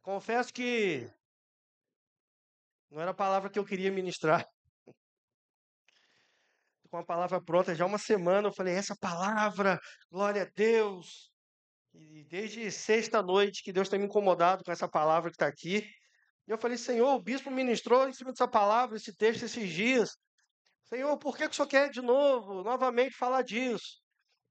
Confesso que não era a palavra que eu queria ministrar. Com a palavra pronta já há uma semana, eu falei, essa palavra, glória a Deus. E desde sexta-noite que Deus tem me incomodado com essa palavra que está aqui. E eu falei, Senhor, o bispo ministrou em cima dessa palavra, esse texto, esses dias. Senhor, por que que o Senhor quer de novo, novamente falar disso?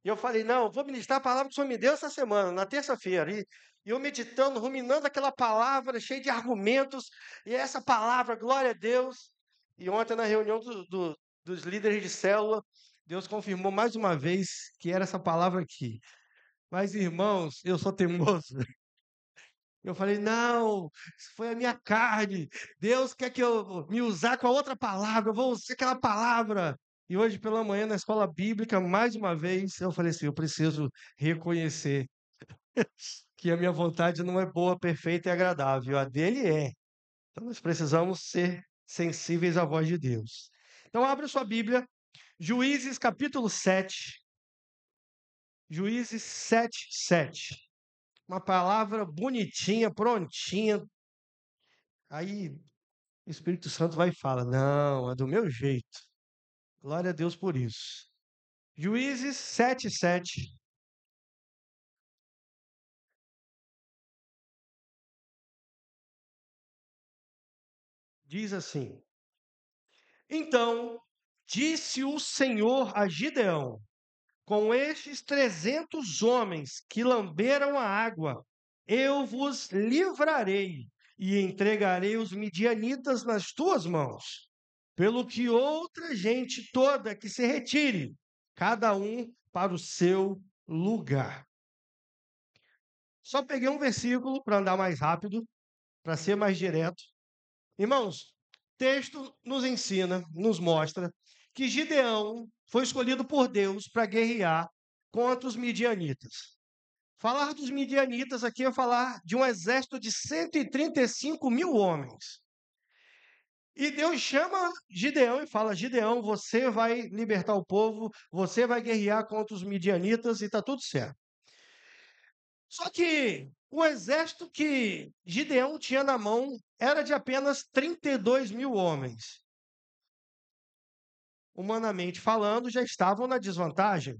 E eu falei, não, vou ministrar a palavra que o Senhor me deu essa semana, na terça-feira. E eu meditando, ruminando aquela palavra, cheia de argumentos, e essa palavra, glória a Deus. E ontem, na reunião dos líderes de célula, Deus confirmou mais uma vez que era essa palavra aqui. Mas, irmãos, eu sou teimoso. Eu falei, não, isso foi a minha carne. Deus quer que eu me usar com a outra palavra, eu vou usar aquela palavra. E hoje pela manhã, na escola bíblica, mais uma vez, eu falei assim, eu preciso reconhecer que a minha vontade não é boa, perfeita e agradável. A dele é. Então nós precisamos ser sensíveis à voz de Deus. Então abre sua Bíblia, Juízes capítulo 7. Juízes 7, 7. Uma palavra bonitinha, prontinha. Aí o Espírito Santo vai e fala: não, é do meu jeito. Glória a Deus por isso. Juízes 7, 7 diz assim: então disse o Senhor a Gideão: com estes 300 homens que lamberam a água, eu vos livrarei e entregarei os midianitas nas tuas mãos. Pelo que outra gente toda que se retire, cada um para o seu lugar. Só peguei um versículo para andar mais rápido, para ser mais direto. Irmãos, texto nos ensina, nos mostra que Gideão foi escolhido por Deus para guerrear contra os midianitas. Falar dos midianitas aqui é falar de um exército de 135 mil homens. E Deus chama Gideão e fala: Gideão, você vai libertar o povo, você vai guerrear contra os midianitas e está tudo certo. Só que o exército que Gideão tinha na mão era de apenas 32 mil homens. Humanamente falando, já estavam na desvantagem.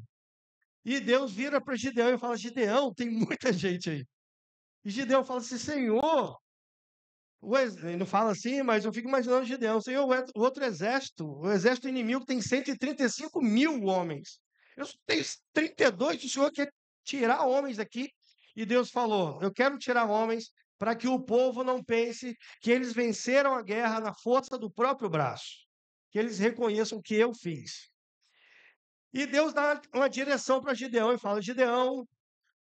E Deus vira para Gideão e fala: Gideão, tem muita gente aí. E Gideão fala assim: Senhor, ele não fala assim, mas eu fico imaginando Gideão: Senhor, o outro exército, o exército inimigo tem 135 mil homens. Eu só tenho 32, o Senhor quer tirar homens daqui. E Deus falou: eu quero tirar homens para que o povo não pense que eles venceram a guerra na força do próprio braço, que eles reconheçam que eu fiz. E Deus dá uma direção para Gideão e fala: Gideão,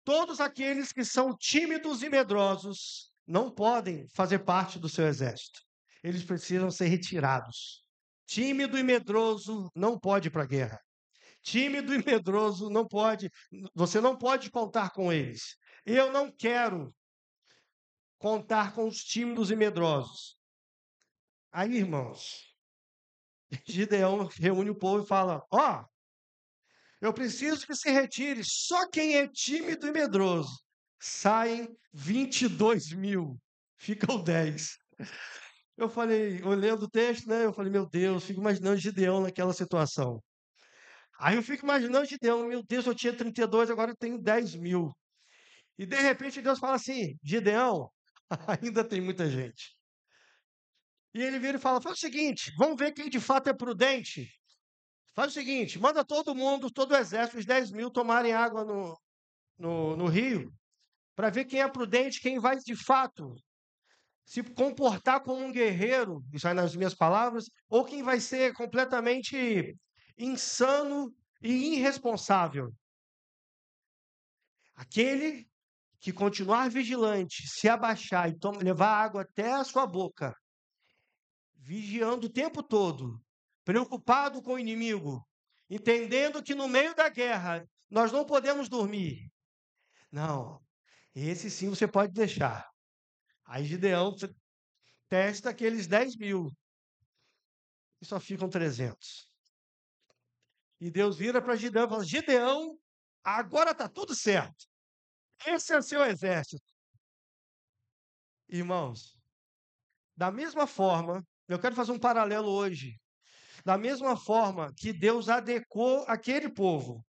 todos aqueles que são tímidos e medrosos não podem fazer parte do seu exército. Eles precisam ser retirados. Tímido e medroso não pode ir para a guerra. Tímido e medroso não pode, você não pode contar com eles. Eu não quero contar com os tímidos e medrosos. Aí, irmãos, Gideão reúne o povo e fala: ó, eu preciso que se retire só quem é tímido e medroso. Saem 22 mil, ficam 10. Eu falei, olhando o texto, né? Eu falei, meu Deus, fico imaginando Gideão naquela situação. Aí eu fico imaginando Gideão, meu Deus, eu tinha 32, agora eu tenho 10 mil. E de repente Deus fala assim: Gideão, ainda tem muita gente. E ele vira e fala: faz o seguinte, vamos ver quem de fato é prudente. Faz o seguinte, manda todo mundo, todo o exército, os 10 mil tomarem água no rio, para ver quem é prudente, quem vai de fato se comportar como um guerreiro, isso aí nas minhas palavras, ou quem vai ser completamente insano e irresponsável. Aquele que continuar vigilante, se abaixar e levar água até a sua boca, vigiando o tempo todo, preocupado com o inimigo, entendendo que no meio da guerra nós não podemos dormir. Não, esse sim você pode deixar. Aí Gideão testa aqueles 10 mil e só ficam 300. E Deus vira para Gideão e fala: Gideão, agora está tudo certo. Esse é o seu exército. Irmãos, da mesma forma, eu quero fazer um paralelo hoje. Da mesma forma que Deus adequou aquele povo,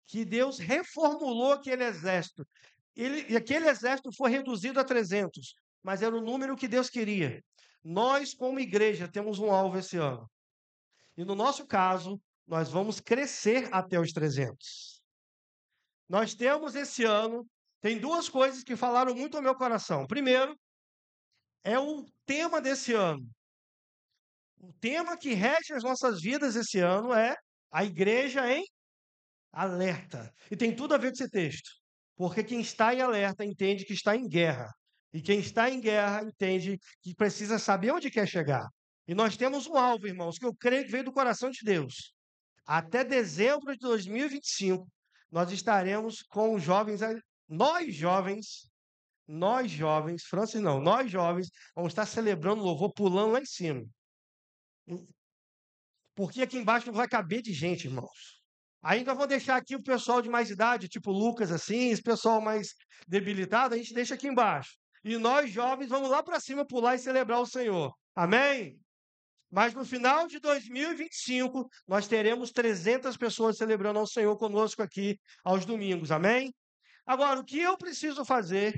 que Deus reformulou aquele exército, e aquele exército foi reduzido a 300, mas era o número que Deus queria. Nós, como igreja, temos um alvo esse ano. E no nosso caso, nós vamos crescer até os 300. Nós temos esse ano, tem duas coisas que falaram muito ao meu coração. Primeiro, é o tema desse ano. O tema que rege as nossas vidas esse ano é a igreja em alerta. E tem tudo a ver com esse texto. Porque quem está em alerta entende que está em guerra. E quem está em guerra entende que precisa saber onde quer chegar. E nós temos um alvo, irmãos, que eu creio que veio do coração de Deus. Até dezembro de 2025, nós estaremos com os jovens, nós jovens, Francis não, nós jovens, vamos estar celebrando louvor, pulando lá em cima. Porque aqui embaixo não vai caber de gente, irmãos. Ainda vou deixar aqui o pessoal de mais idade, tipo Lucas, assim, esse pessoal mais debilitado, a gente deixa aqui embaixo. E nós, jovens, vamos lá para cima pular e celebrar o Senhor. Amém? Mas no final de 2025, nós teremos 300 pessoas celebrando ao Senhor conosco aqui aos domingos. Amém? Agora, o que eu preciso fazer,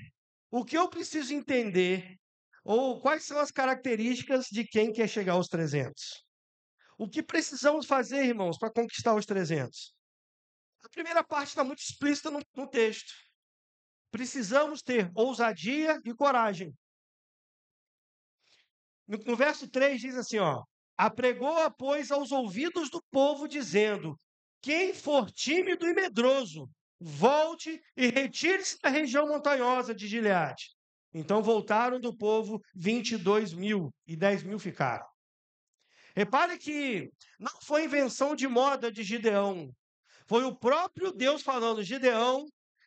o que eu preciso entender, ou quais são as características de quem quer chegar aos 300? O que precisamos fazer, irmãos, para conquistar os 300? A primeira parte está muito explícita no texto. Precisamos ter ousadia e coragem. No verso 3 diz assim, ó: apregou-a, pois, aos ouvidos do povo, dizendo: quem for tímido e medroso, volte e retire-se da região montanhosa de Gileade. Então voltaram do povo 22.000 e 10.000 ficaram. Repare que não foi invenção de moda de Gideão. Foi o próprio Deus falando: Gideão,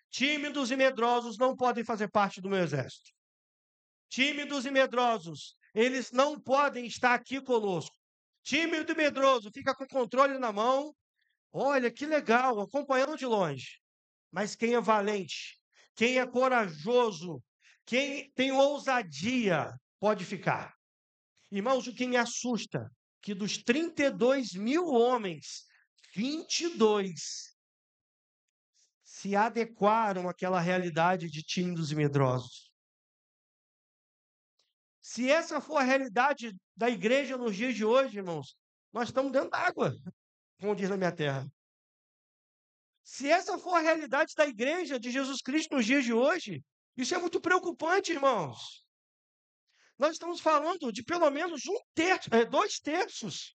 tímidos e medrosos não podem fazer parte do meu exército. Tímidos e medrosos, eles não podem estar aqui conosco. Tímido e medroso, fica com o controle na mão. Olha, que legal, acompanhando de longe. Mas quem é valente, quem é corajoso, quem tem ousadia, pode ficar. Irmãos, o que me assusta, que dos 32.000 homens, 22 se adequaram àquela realidade de tímidos e medrosos. Se essa for a realidade da igreja nos dias de hoje, irmãos, nós estamos dentro d'água, como diz na minha terra. Se essa for a realidade da igreja de Jesus Cristo nos dias de hoje, isso é muito preocupante, irmãos. Nós estamos falando de pelo menos 2/3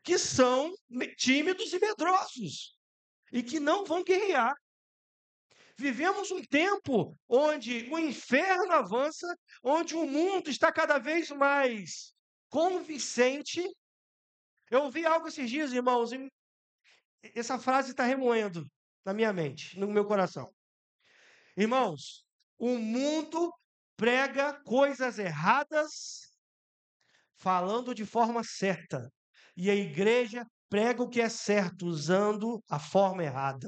que são tímidos e medrosos e que não vão guerrear. Vivemos um tempo onde o inferno avança, onde o mundo está cada vez mais convincente. Eu ouvi algo esses dias, irmãos, e essa frase está remoendo na minha mente, no meu coração. Irmãos, o mundo prega coisas erradas, falando de forma certa, e a igreja prega o que é certo, usando a forma errada.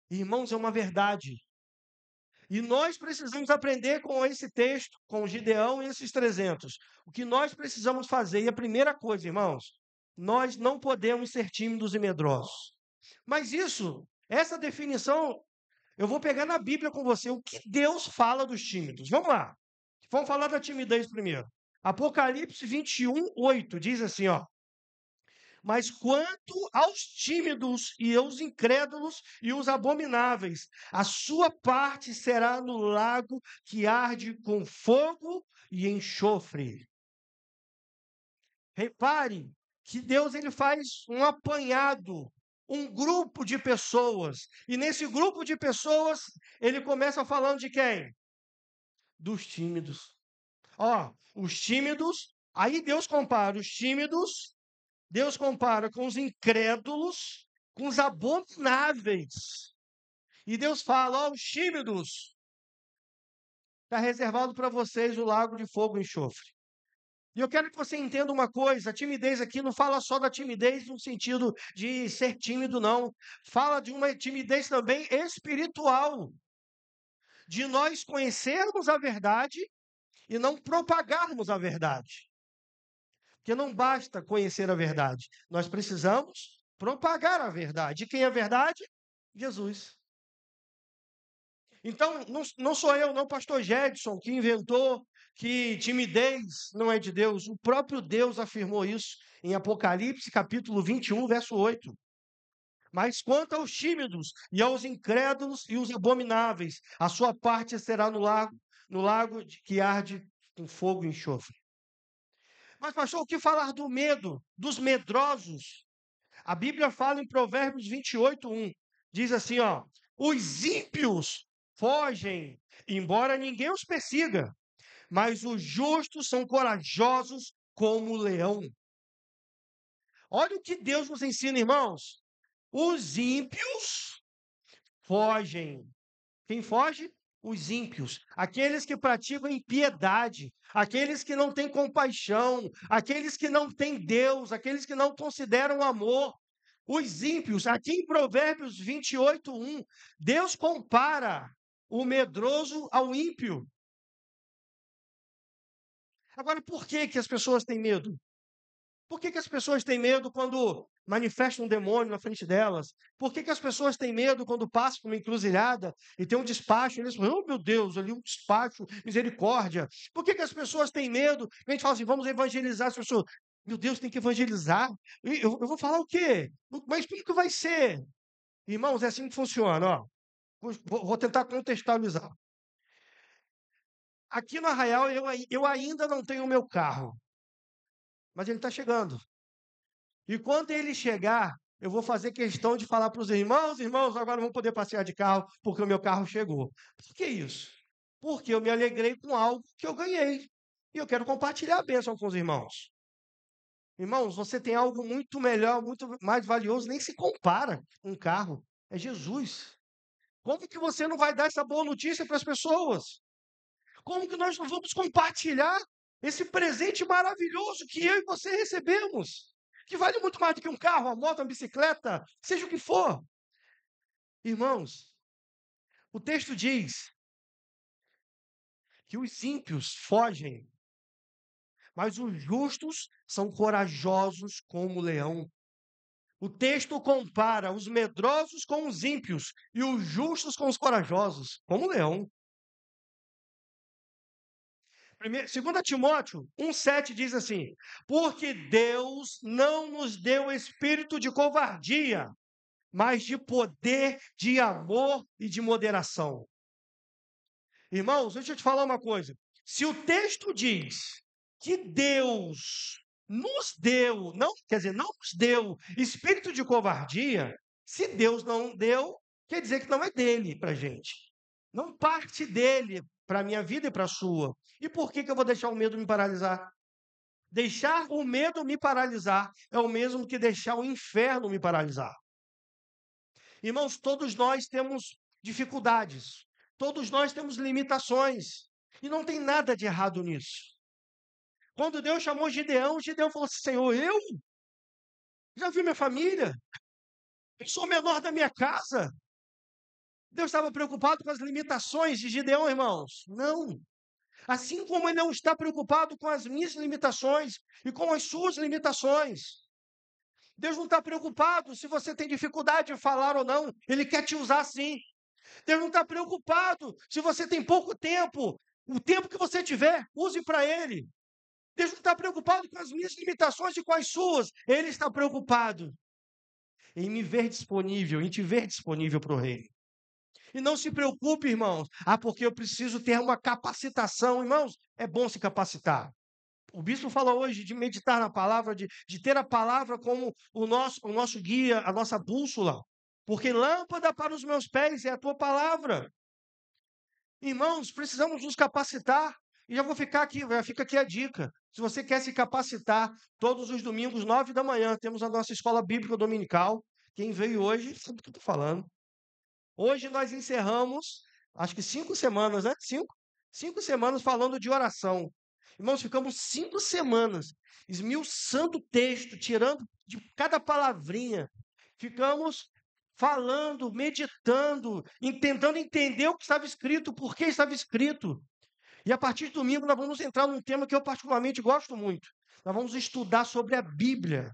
Irmãos, é uma verdade. E nós precisamos aprender com esse texto, com Gideão e esses 300. O que nós precisamos fazer, e a primeira coisa, irmãos, nós não podemos ser tímidos e medrosos. Mas essa definição, eu vou pegar na Bíblia com você, o que Deus fala dos tímidos. Vamos lá. Vamos falar da timidez primeiro. Apocalipse 21:8 diz assim, ó: mas quanto aos tímidos e aos incrédulos e os abomináveis, a sua parte será no lago que arde com fogo e enxofre. Repare que Deus ele faz um apanhado, um grupo de pessoas. E nesse grupo de pessoas, ele começa falando de quem? Dos tímidos. Ó, os tímidos, aí Deus compara os tímidos. Deus compara com os incrédulos, com os abomináveis. E Deus fala: ó, os tímidos, está reservado para vocês o lago de fogo e enxofre. E eu quero que você entenda uma coisa: a timidez aqui não fala só da timidez no sentido de ser tímido, não. Fala de uma timidez também espiritual, de nós conhecermos a verdade e não propagarmos a verdade. Porque não basta conhecer a verdade, nós precisamos propagar a verdade. E quem é a verdade? Jesus. Então, não sou eu, não, pastor Jedson, que inventou que timidez não é de Deus. O próprio Deus afirmou isso em Apocalipse, capítulo 21, verso 8. Mas quanto aos tímidos e aos incrédulos e os abomináveis, a sua parte será no lago que arde com fogo e enxofre. Mas, pastor, o que falar do medo, dos medrosos? A Bíblia fala em Provérbios 28:1. Diz assim, ó: os ímpios fogem, embora ninguém os persiga, mas os justos são corajosos como o leão. Olha o que Deus nos ensina, irmãos. Os ímpios fogem. Quem foge? Os ímpios, aqueles que praticam impiedade, aqueles que não têm compaixão, aqueles que não têm Deus, aqueles que não consideram amor. Os ímpios, aqui em Provérbios 28:1, Deus compara o medroso ao ímpio. Agora, por que que as pessoas têm medo? Por que que as pessoas têm medo quando manifestam um demônio na frente delas? Por que que as pessoas têm medo quando passam por uma encruzilhada e tem um despacho, e eles falam, oh meu Deus, ali um despacho, misericórdia. Por que que as pessoas têm medo? A gente fala assim, vamos evangelizar as pessoas. Meu Deus, tem que evangelizar. E eu vou falar o quê? Mas como que vai ser? Irmãos, é assim que funciona, ó. Vou tentar contextualizar. Aqui no Arraial, eu ainda não tenho o meu carro, mas ele está chegando. E quando ele chegar, eu vou fazer questão de falar para os irmãos, agora vão poder passear de carro, porque o meu carro chegou. Por que isso? Porque eu me alegrei com algo que eu ganhei. E eu quero compartilhar a bênção com os irmãos. Irmãos, você tem algo muito melhor, muito mais valioso, nem se compara com um carro. É Jesus. Como que você não vai dar essa boa notícia para as pessoas? Como que nós não vamos compartilhar esse presente maravilhoso que eu e você recebemos? Que vale muito mais do que um carro, uma moto, uma bicicleta, seja o que for. Irmãos, o texto diz que os ímpios fogem, mas os justos são corajosos como o leão. O texto compara os medrosos com os ímpios e os justos com os corajosos, como o leão. 2 Timóteo 1,7 diz assim: porque Deus não nos deu espírito de covardia, mas de poder, de amor e de moderação. Irmãos, deixa eu te falar uma coisa. Se o texto diz que Deus nos deu, não, quer dizer, não nos deu espírito de covardia, se Deus não deu, quer dizer que não é dele para a gente. Não parte dele para a minha vida e para a sua. E por que que eu vou deixar o medo me paralisar? Deixar o medo me paralisar é o mesmo que deixar o inferno me paralisar. Irmãos, todos nós temos dificuldades, todos nós temos limitações, e não tem nada de errado nisso. Quando Deus chamou Gideão, Gideão falou assim: Senhor, eu já vi minha família, eu sou o menor da minha casa. Deus estava preocupado com as limitações de Gideão, irmãos? Não. Assim como ele não está preocupado com as minhas limitações e com as suas limitações. Deus não está preocupado se você tem dificuldade de falar ou não, Ele quer te usar sim. Deus não está preocupado se você tem pouco tempo, o tempo que você tiver, use para Ele. Deus não está preocupado com as minhas limitações e com as suas, Ele está preocupado em me ver disponível, em te ver disponível para o Reino. E não se preocupe, irmãos, porque eu preciso ter uma capacitação, irmãos, é bom se capacitar. O bispo fala hoje de meditar na palavra, de ter a palavra como o nosso guia, a nossa bússola. Porque lâmpada para os meus pés é a tua palavra. Irmãos, precisamos nos capacitar. E já vou ficar aqui, fica aqui a dica. Se você quer se capacitar, todos os domingos, 9 da manhã, temos a nossa escola bíblica dominical. Quem veio hoje sabe o que eu estou falando. Hoje nós encerramos, acho que 5 semanas, né? 5 semanas falando de oração. Irmãos, ficamos 5 semanas esmiuçando o texto, tirando de cada palavrinha. Ficamos falando, meditando, tentando entender o que estava escrito, por que estava escrito. E a partir de domingo nós vamos entrar num tema que eu particularmente gosto muito. Nós vamos estudar sobre a Bíblia.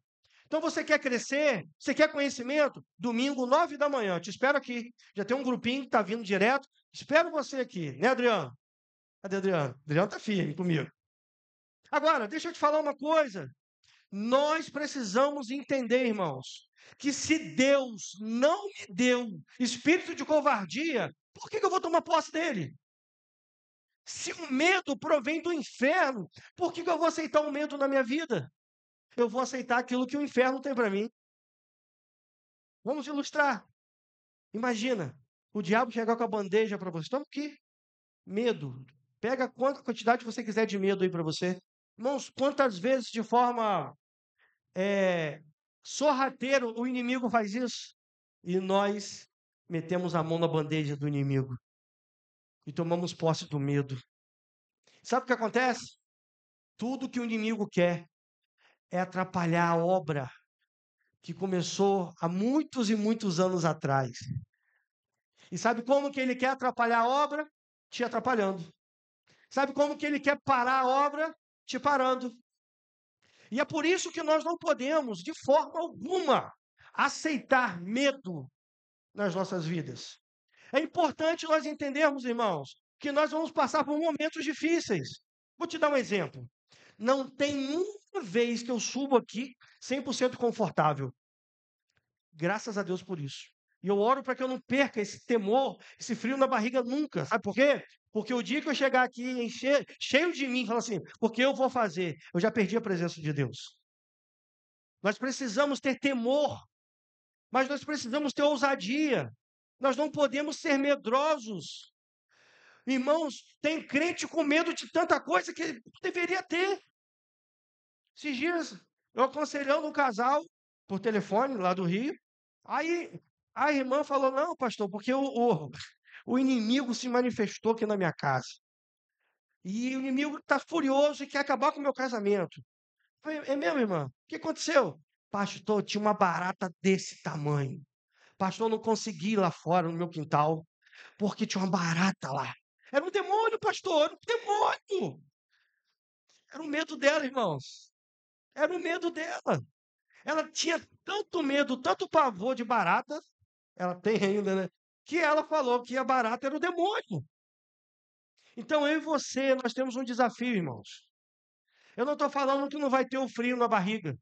Então você quer crescer? Você quer conhecimento? Domingo, 9 da manhã. Te espero aqui. Já tem um grupinho que está vindo direto. Espero você aqui, né, Adriano? Cadê Adriano? Adriano está firme comigo. Agora, deixa eu te falar uma coisa. Nós precisamos entender, irmãos, que se Deus não me deu espírito de covardia, por que eu vou tomar posse dele? Se o medo provém do inferno, por que eu vou aceitar o medo na minha vida? Eu vou aceitar aquilo que o inferno tem para mim. Vamos ilustrar. Imagina, o diabo chegar com a bandeja para você. Toma aqui, medo. Pega quanta quantidade você quiser de medo aí para você. Irmãos, quantas vezes de forma sorrateiro o inimigo faz isso? E nós metemos a mão na bandeja do inimigo e tomamos posse do medo. Sabe o que acontece? Tudo que o inimigo quer é atrapalhar a obra que começou há muitos e muitos anos atrás. E sabe como que ele quer atrapalhar a obra? Te atrapalhando. Sabe como que ele quer parar a obra? Te parando. E é por isso que nós não podemos, de forma alguma, aceitar medo nas nossas vidas. É importante nós entendermos, irmãos, que nós vamos passar por momentos difíceis. Vou te dar um exemplo. Não tem uma vez que eu subo aqui 100% confortável. Graças a Deus por isso. E eu oro para que eu não perca esse temor, esse frio na barriga nunca. Sabe por quê? Porque o dia que eu chegar aqui cheio de mim, falar assim, porque eu vou fazer, eu já perdi a presença de Deus. Nós precisamos ter temor, mas nós precisamos ter ousadia. Nós não podemos ser medrosos. Irmãos, tem crente com medo de tanta coisa que deveria ter. Esses dias, eu aconselhando um casal por telefone lá do Rio. Aí a irmã falou: Não, pastor, porque o inimigo se manifestou aqui na minha casa. E o inimigo está furioso e quer acabar com o meu casamento. Eu falei, é mesmo, irmã? O que aconteceu? Pastor, tinha uma barata desse tamanho. Pastor, eu não consegui ir lá fora no meu quintal, porque tinha uma barata lá. Era um demônio, pastor, era um demônio. Era o medo dela, irmãos. Era o medo dela. Ela tinha tanto medo, tanto pavor de barata, ela tem ainda, né? Que ela falou que a barata era o demônio. Então eu e você, nós temos um desafio, irmãos. Eu não estou falando que não vai ter o frio na barriga.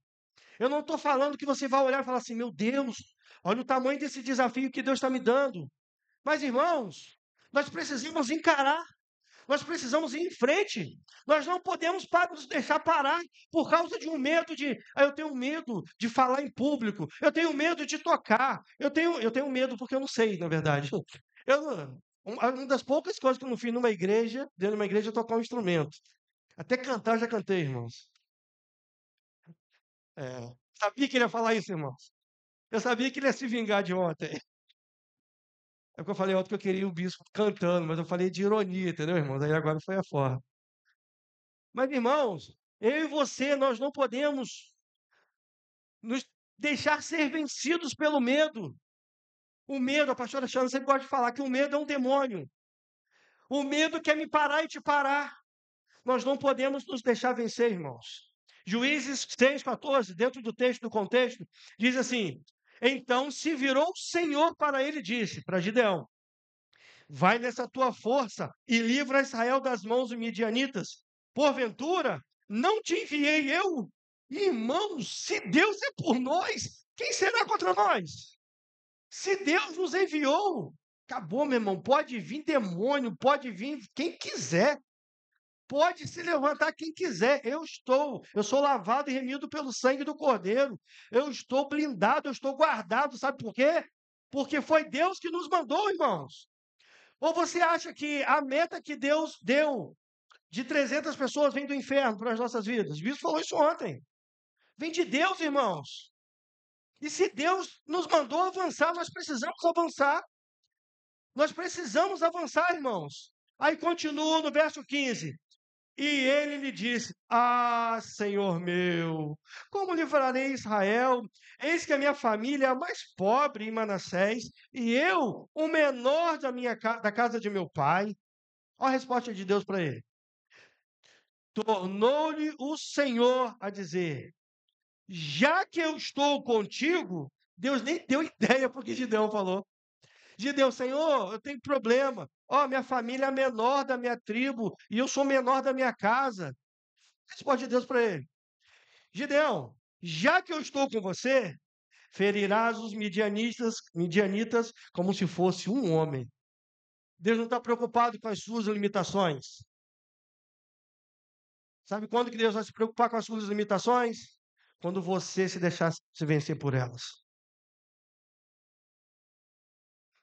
Eu não estou falando que você vai olhar e falar assim, meu Deus, olha o tamanho desse desafio que Deus está me dando. Mas, irmãos, nós precisamos encarar. Nós precisamos ir em frente. Nós não podemos nos deixar parar por causa de um medo de. Eu tenho medo de falar em público. Eu tenho medo de tocar. Eu tenho medo porque eu não sei, na verdade. Uma das poucas coisas que eu não fiz numa igreja, dentro de uma igreja, é tocar um instrumento. Até cantar eu já cantei, irmãos. Sabia que ele ia falar isso, irmãos. Eu sabia que ele ia se vingar de ontem. É porque eu falei ontem que eu queria o bispo cantando, mas eu falei de ironia, entendeu, irmãos? Aí agora foi a forma. Mas, irmãos, eu e você, nós não podemos nos deixar ser vencidos pelo medo. O medo, a pastora Xana sempre gosta de falar que o medo é um demônio. O medo quer me parar e te parar. Nós não podemos nos deixar vencer, irmãos. Juízes 6,14, dentro do texto, do contexto, diz assim: Então se virou o Senhor para ele e disse, para Gideão: Vai nessa tua força e livra Israel das mãos dos midianitas. Porventura, não te enviei eu? Irmãos, se Deus é por nós, quem será contra nós? Se Deus nos enviou, acabou, meu irmão. Pode vir demônio, pode vir quem quiser. Pode se levantar quem quiser. Eu sou lavado e remido pelo sangue do Cordeiro. Eu estou blindado, eu estou guardado. Sabe por quê? Porque foi Deus que nos mandou, irmãos. Ou você acha que a meta que Deus deu de 300 pessoas vem do inferno para as nossas vidas? O bispo falou isso ontem. Vem de Deus, irmãos. E se Deus nos mandou avançar, nós precisamos avançar. Nós precisamos avançar, irmãos. Aí continua no verso 15. E ele lhe disse: Ah, Senhor meu, como livrarei Israel? Eis que a minha família é a mais pobre em Manassés, e eu, o menor da casa de meu pai. Olha a resposta de Deus para ele. tornou-lhe o Senhor a dizer: já que eu estou contigo, Deus nem deu ideia porque Gideão falou. Gideão, Senhor, eu tenho problema. Ó, minha família é a menor da minha tribo e eu sou menor da minha casa. Responde Deus para ele: Gideão, já que eu estou com você, ferirás os midianitas como se fosse um homem. Deus não está preocupado com as suas limitações. Sabe quando que Deus vai se preocupar com as suas limitações? Quando você se deixar se vencer por elas.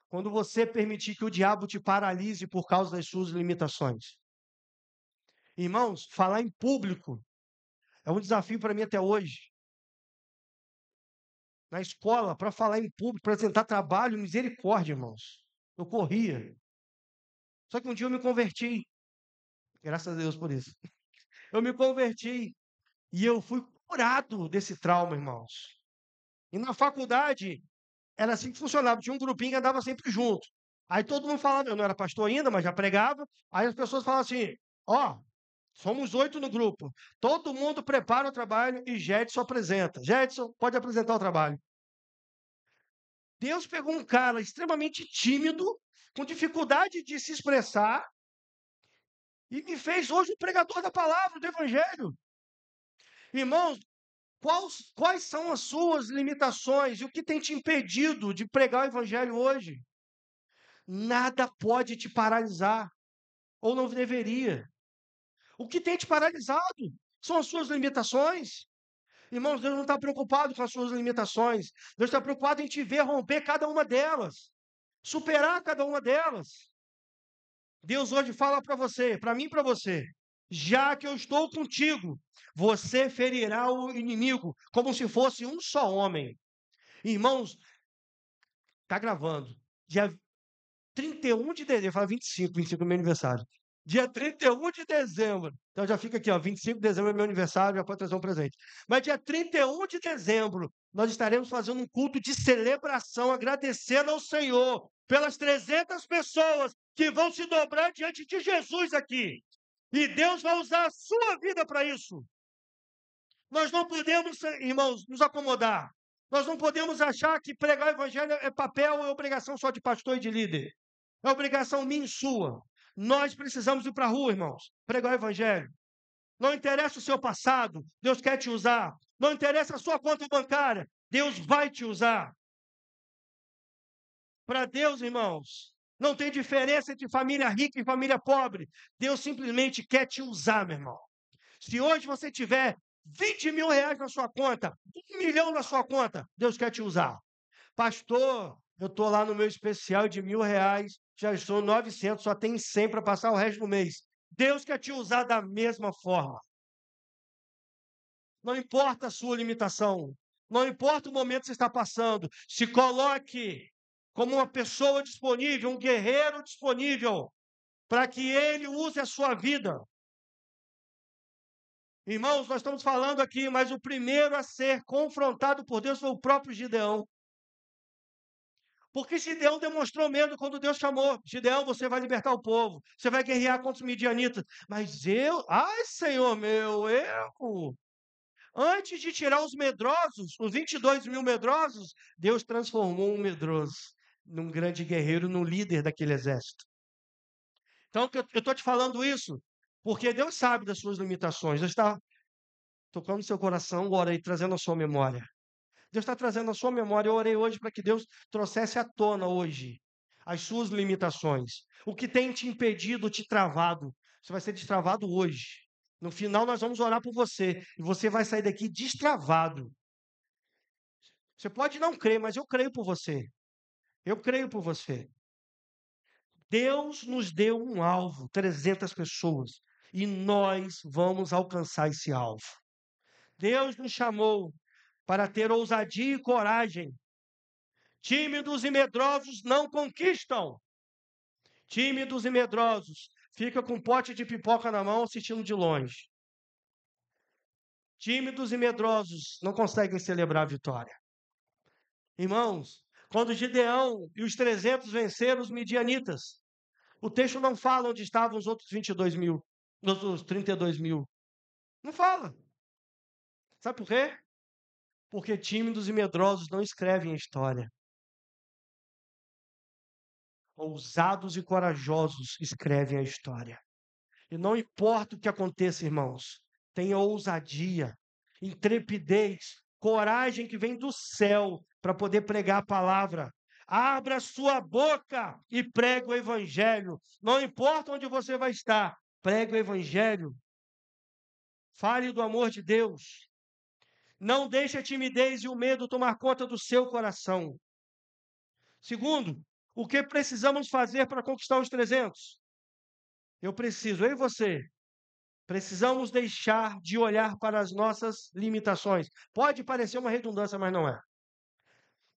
Quando você permitir que o diabo te paralise por causa das suas limitações. Irmãos, falar em público é um desafio para mim até hoje. Na escola, para falar em público, para apresentar trabalho, misericórdia, irmãos. Eu corria. Só que um dia eu me converti. Graças a Deus por isso. Eu me converti e eu fui curado desse trauma, irmãos. E na faculdade, era assim que funcionava. Tinha um grupinho que andava sempre junto. Aí todo mundo falava, eu não era pastor ainda, mas já pregava. Aí as pessoas falavam assim: ó, somos 8 no grupo. Todo mundo prepara o trabalho e Jedson apresenta. Jedson, pode apresentar o trabalho. Deus pegou um cara extremamente tímido, com dificuldade de se expressar, e me fez hoje o pregador da palavra, do evangelho. Irmãos, quais são as suas limitações e o que tem te impedido de pregar o evangelho hoje? Nada pode te paralisar, ou não deveria. O que tem te paralisado são as suas limitações. Irmãos, Deus não está preocupado com as suas limitações. Deus está preocupado em te ver romper cada uma delas, superar cada uma delas. Deus hoje fala para você, para mim e para você: já que eu estou contigo, você ferirá o inimigo como se fosse um só homem. Irmãos, está gravando. Dia 31 de dezembro, fala 25 é meu aniversário. Dia 31 de dezembro. Então já fica aqui, ó, 25 de dezembro é meu aniversário, já pode trazer um presente. Mas dia 31 de dezembro, nós estaremos fazendo um culto de celebração, agradecendo ao Senhor pelas 300 pessoas que vão se dobrar diante de Jesus aqui. E Deus vai usar a sua vida para isso. Nós não podemos, irmãos, nos acomodar. Nós não podemos achar que pregar o evangelho é papel, é obrigação só de pastor e de líder. É obrigação minha e sua. Nós precisamos ir para a rua, irmãos, pregar o evangelho. Não interessa o seu passado, Deus quer te usar. Não interessa a sua conta bancária, Deus vai te usar. Para Deus, irmãos, não tem diferença entre família rica e família pobre. Deus simplesmente quer te usar, meu irmão. Se hoje você tiver 20 mil reais na sua conta, 1 milhão na sua conta, Deus quer te usar. Pastor, eu estou lá no meu especial de R$ 1.000, já estou 900, só tem 100 para passar o resto do mês. Deus quer te usar da mesma forma. Não importa a sua limitação, não importa o momento que você está passando, se coloque como uma pessoa disponível, um guerreiro disponível, para que Ele use a sua vida. Irmãos, nós estamos falando aqui, mas o primeiro a ser confrontado por Deus foi o próprio Gideão. Porque Gideão demonstrou medo quando Deus chamou. Gideão, você vai libertar o povo. Você vai guerrear contra os midianitas. Mas ai, Senhor meu, antes de tirar os medrosos, os 22 mil medrosos, Deus transformou um medroso num grande guerreiro, num líder daquele exército. Então, eu estou te falando isso, porque Deus sabe das suas limitações. Deus está tocando no seu coração agora e trazendo a sua memória. Deus está trazendo a sua memória. Eu orei hoje para que Deus trouxesse à tona hoje as suas limitações. O que tem te impedido, te travado. Você vai ser destravado hoje. No final, nós vamos orar por você. E você vai sair daqui destravado. Você pode não crer, mas eu creio por você. Eu creio por você. Deus nos deu um alvo, 300 pessoas. E nós vamos alcançar esse alvo. Deus nos chamou para ter ousadia e coragem. Tímidos e medrosos não conquistam. Tímidos e medrosos ficam com um pote de pipoca na mão assistindo de longe. Tímidos e medrosos não conseguem celebrar a vitória. Irmãos, quando Gideão e os 300 venceram os midianitas, o texto não fala onde estavam os outros 22 mil, os outros 32 mil. Não fala. Sabe por quê? Porque tímidos e medrosos não escrevem a história. Ousados e corajosos escrevem a história. E não importa o que aconteça, irmãos, tenha ousadia, intrepidez, coragem que vem do céu para poder pregar a palavra. Abra sua boca e pregue o evangelho. Não importa onde você vai estar, pregue o evangelho. Fale do amor de Deus. Não deixe a timidez e o medo tomar conta do seu coração. Segundo, o que precisamos fazer para conquistar os 300? Eu e você, precisamos deixar de olhar para as nossas limitações. Pode parecer uma redundância, mas não é.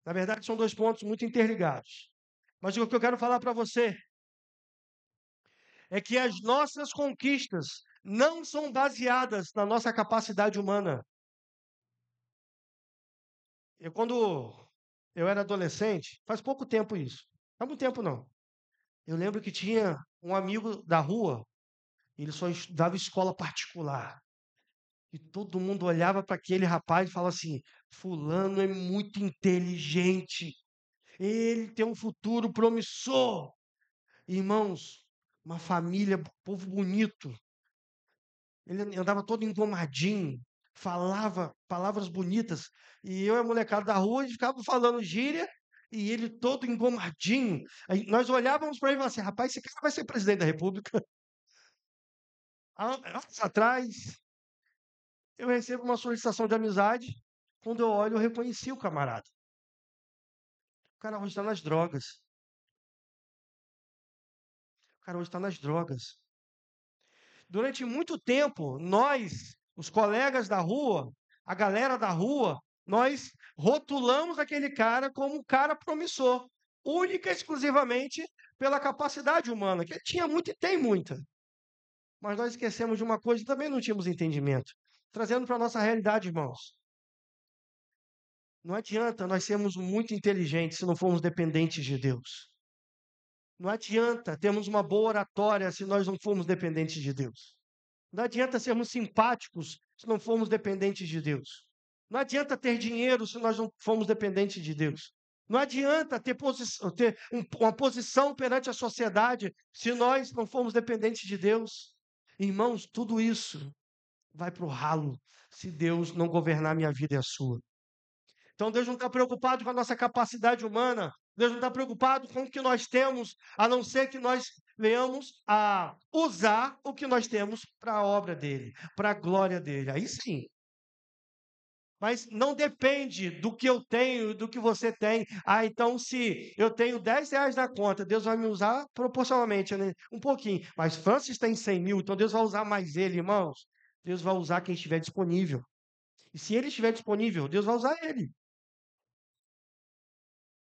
Na verdade, são dois pontos muito interligados. Mas o que eu quero falar para você é que as nossas conquistas não são baseadas na nossa capacidade humana. Quando eu era adolescente, faz pouco tempo isso. Não há muito tempo, não. Eu lembro que tinha um amigo da rua, ele só estudava escola particular. E todo mundo olhava para aquele rapaz e falava assim: Fulano é muito inteligente, ele tem um futuro promissor. Irmãos, uma família, povo bonito. Ele andava todo engomadinho, falava palavras bonitas. E eu e a molecada da rua, a gente ficava falando gíria, e ele todo engomadinho. Aí nós olhávamos para ele e falávamos assim: rapaz, esse cara vai ser presidente da República. Anos atrás, eu recebo uma solicitação de amizade. Quando eu olho, eu reconheci o camarada. O cara hoje está nas drogas. O cara hoje está nas drogas. Durante muito tempo, nós, os colegas da rua, a galera da rua, nós rotulamos aquele cara como um cara promissor, única e exclusivamente pela capacidade humana, que ele tinha muito e tem muita. Mas nós esquecemos de uma coisa e também não tínhamos entendimento. Trazendo para a nossa realidade, irmãos. Não adianta nós sermos muito inteligentes se não formos dependentes de Deus. Não adianta termos uma boa oratória se nós não formos dependentes de Deus. Não adianta sermos simpáticos se não formos dependentes de Deus. Não adianta ter dinheiro se nós não formos dependentes de Deus. Não adianta ter uma posição perante a sociedade se nós não formos dependentes de Deus. Irmãos, tudo isso vai para o ralo se Deus não governar a minha vida e a sua. Então Deus não está preocupado com a nossa capacidade humana, Deus não está preocupado com o que nós temos, a não ser que nós venhamos a usar o que nós temos para a obra dele, para a glória dele. Aí sim. Mas não depende do que eu tenho, do que você tem. Ah, então se eu tenho R$ 10 na conta, Deus vai me usar proporcionalmente, né? Um pouquinho. Mas Francis tem 100 mil, então Deus vai usar mais ele, irmãos. Deus vai usar quem estiver disponível. E se ele estiver disponível, Deus vai usar ele.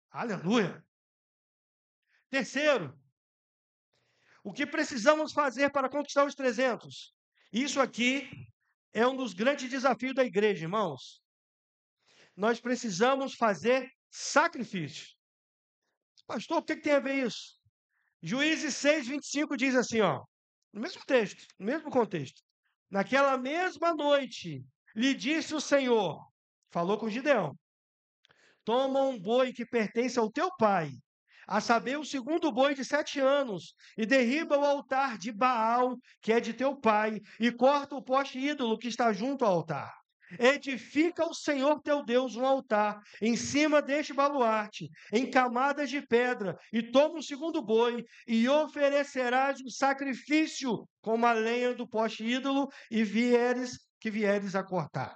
Aleluia. Terceiro, o que precisamos fazer para conquistar os 300? Isso aqui é um dos grandes desafios da igreja, irmãos. Nós precisamos fazer sacrifício. Pastor, o que tem a ver isso? Juízes 6:25 diz assim, ó, no mesmo texto, no mesmo contexto. Naquela mesma noite, lhe disse o Senhor, falou com Gideão, toma um boi que pertence ao teu pai, a saber, o segundo boi de 7 anos, e derriba o altar de Baal, que é de teu pai, e corta o poste ídolo que está junto ao altar. Edifica ao Senhor teu Deus um altar em cima deste baluarte, em camadas de pedra, e toma o segundo boi, e oferecerás um sacrifício com a lenha do poste ídolo, e vieres a cortar.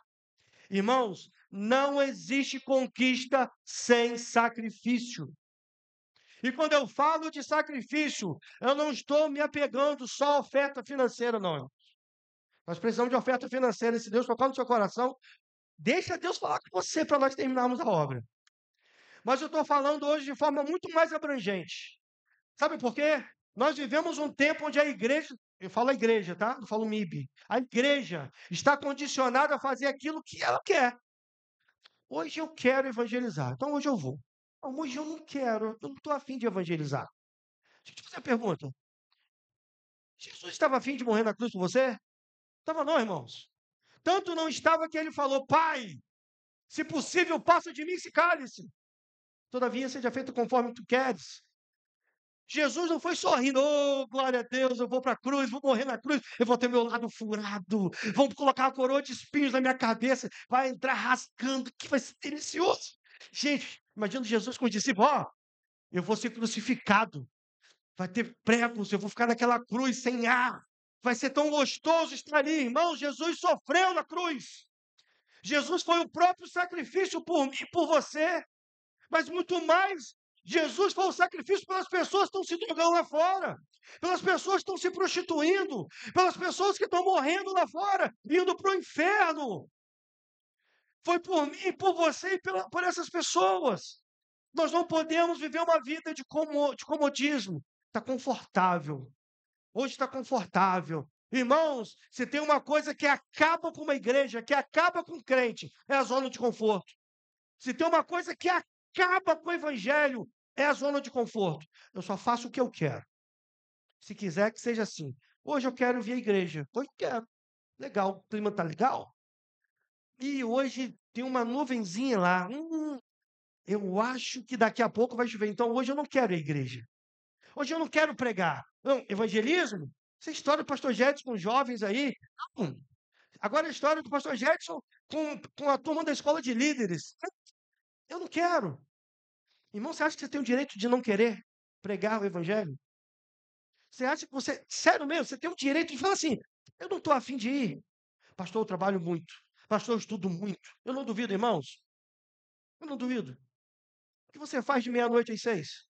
Irmãos, não existe conquista sem sacrifício. E quando eu falo de sacrifício, eu não estou me apegando só à oferta financeira, não. Nós precisamos de oferta financeira. Se Deus tocar no seu coração, deixa Deus falar com você para nós terminarmos a obra. Mas eu estou falando hoje de forma muito mais abrangente. Sabe por quê? Nós vivemos um tempo onde a igreja, eu falo a igreja, tá? Não falo MIB. A igreja está condicionada a fazer aquilo que ela quer. Hoje eu quero evangelizar, então hoje eu vou. Não, hoje eu não quero, eu não estou afim de evangelizar. Deixa eu te fazer uma pergunta. Jesus estava afim de morrer na cruz por você? Estava não, irmãos. Tanto não estava que ele falou: Pai, se possível, passa de mim esse cálice. Todavia, seja feito conforme tu queres. Jesus não foi sorrindo, oh, glória a Deus, eu vou para a cruz, vou morrer na cruz, eu vou ter meu lado furado, vão colocar uma coroa de espinhos na minha cabeça, vai entrar rasgando, que vai ser delicioso. Gente, imagina Jesus com os discípulos, ó, eu vou ser crucificado, vai ter pregos, eu vou ficar naquela cruz sem ar, vai ser tão gostoso estar ali, irmão, Jesus sofreu na cruz. Jesus foi o próprio sacrifício por mim e por você, mas muito mais, Jesus foi o sacrifício pelas pessoas que estão se drogando lá fora, pelas pessoas que estão se prostituindo, pelas pessoas que estão morrendo lá fora, indo para o inferno. Foi por mim, por você e por essas pessoas. Nós não podemos viver uma vida de comodismo. Está confortável. Hoje está confortável. Irmãos, se tem uma coisa que acaba com uma igreja, que acaba com um crente, é a zona de conforto. Se tem uma coisa que acaba com o evangelho, é a zona de conforto. Eu só faço o que eu quero. Se quiser que seja assim. Hoje eu quero vir à igreja. Hoje eu quero. Legal, o clima tá legal. E hoje tem uma nuvenzinha lá. Eu acho que daqui a pouco vai chover. Então hoje eu não quero ir à igreja. Hoje eu não quero pregar. Não, evangelismo? Essa história do pastor Jedson com jovens aí. Não. Agora a história do pastor Jedson com a turma da escola de líderes. Eu não quero. Irmão, você acha que você tem o direito de não querer pregar o evangelho? Você acha que você, sério mesmo, você tem o direito de falar assim: eu não estou afim de ir. Pastor, eu trabalho muito. Pastor, eu estudo muito. Eu não duvido, irmãos. Eu não duvido. O que você faz de meia-noite às 6?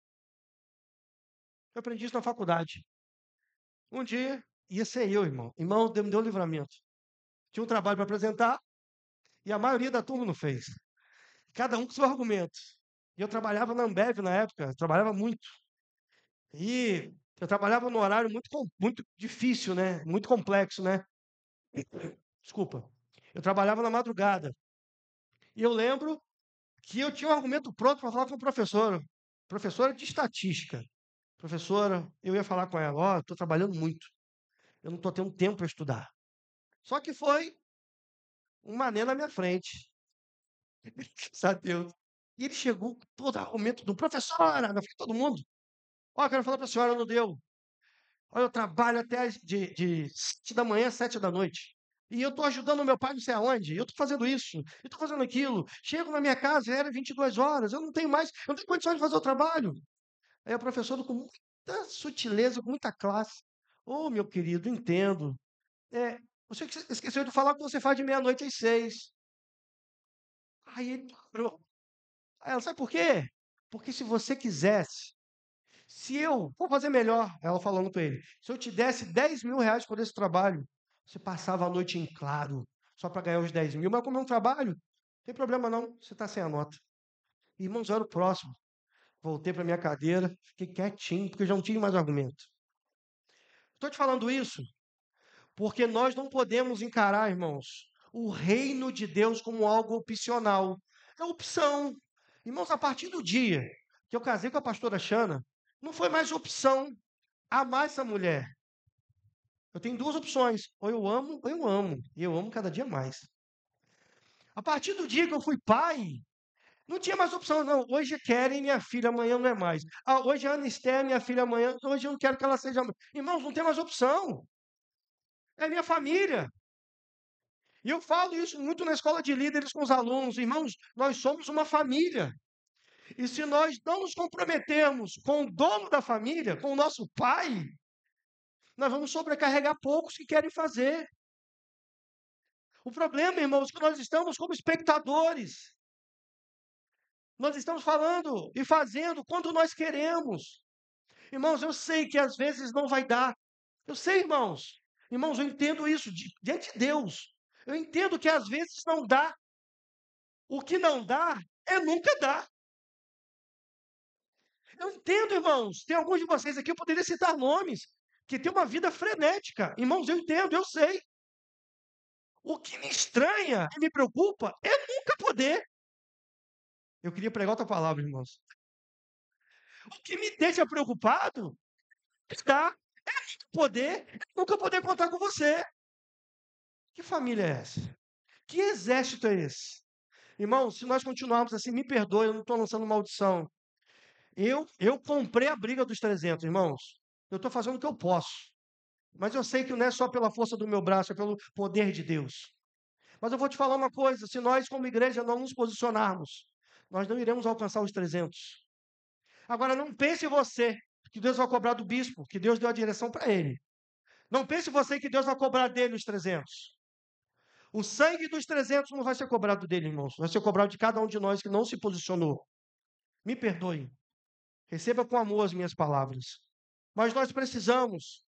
Eu aprendi isso na faculdade. Um dia, ia ser eu, irmão. Irmão, Deus me deu um livramento. Tinha um trabalho para apresentar e a maioria da turma não fez. Cada um com seu argumento. E eu trabalhava na Ambev na época, trabalhava muito. E eu trabalhava num horário muito difícil, né? Muito complexo, né? Desculpa. Eu trabalhava na madrugada. E eu lembro que eu tinha um argumento pronto para falar com a professora de estatística. Professora, eu ia falar com ela, ó, estou trabalhando muito. Eu não estou tendo tempo para estudar. Só que foi um mané na minha frente. Sabe Deus. E ele chegou com todo argumento do professora, na frente de todo mundo. Ó, eu quero falar para a senhora, não deu. Olha, eu trabalho até de 7 da manhã, 7 da noite. E eu estou ajudando meu pai não sei aonde. Eu estou fazendo isso, eu estou fazendo aquilo. Chego na minha casa, já era 22 horas. Eu não tenho mais, eu não tenho condições de fazer o trabalho. Aí a professora, com muita sutileza, com muita classe. Ô, meu querido, entendo. É, você esqueceu de falar que você faz de meia-noite às 6. Aí ele parou. Aí ela, sabe por quê? Porque se você quisesse, se eu vou fazer melhor, ela falando com ele, se eu te desse 10 mil reais por esse trabalho, você passava a noite em claro, só para ganhar os 10 mil, mas como é um trabalho, não tem problema não, você está sem a nota. Irmãos, eu era o próximo. Voltei para minha cadeira, fiquei quietinho, porque eu já não tinha mais argumento. Estou te falando isso porque nós não podemos encarar, irmãos, o reino de Deus como algo opcional. É opção. Irmãos, a partir do dia que eu casei com a pastora Xana, não foi mais opção amar essa mulher. Eu tenho duas opções. Ou eu amo, ou eu amo. E eu amo cada dia mais. A partir do dia que eu fui pai, não tinha mais opção, não. Hoje querem minha filha, amanhã não é mais. Ah, hoje a Ana Esther é minha filha, amanhã. Hoje eu não quero que ela seja. Irmãos, não tem mais opção. É minha família. E eu falo isso muito na escola de líderes com os alunos. Irmãos, nós somos uma família. E se nós não nos comprometermos com o dono da família, com o nosso pai, nós vamos sobrecarregar poucos que querem fazer. O problema, irmãos, é que nós estamos como espectadores. Nós estamos falando e fazendo quando nós queremos. Irmãos, eu sei que às vezes não vai dar. Eu sei, irmãos. Irmãos, eu entendo isso diante de Deus. Eu entendo que às vezes não dá. O que não dá é nunca dar. Eu entendo, irmãos. Tem alguns de vocês aqui, eu poderia citar nomes, que têm uma vida frenética. Irmãos, eu entendo, eu sei. O que me estranha e me preocupa é nunca poder. Eu queria pregar outra palavra, irmãos. O que me deixa preocupado está poder, nunca poder contar com você. Que família é essa? Que exército é esse? Irmão, se nós continuarmos assim, me perdoe, eu não estou lançando maldição. Eu comprei a briga dos 300, irmãos. Eu estou fazendo o que eu posso. Mas eu sei que não é só pela força do meu braço, é pelo poder de Deus. Mas eu vou te falar uma coisa: se nós, como igreja, não nos posicionarmos, nós não iremos alcançar os 300. Agora, não pense você que Deus vai cobrar do bispo, que Deus deu a direção para ele. Não pense você que Deus vai cobrar dele os 300. O sangue dos 300 não vai ser cobrado dele, irmãos. Vai ser cobrado de cada um de nós que não se posicionou. Me perdoe. Receba com amor as minhas palavras. Mas nós precisamos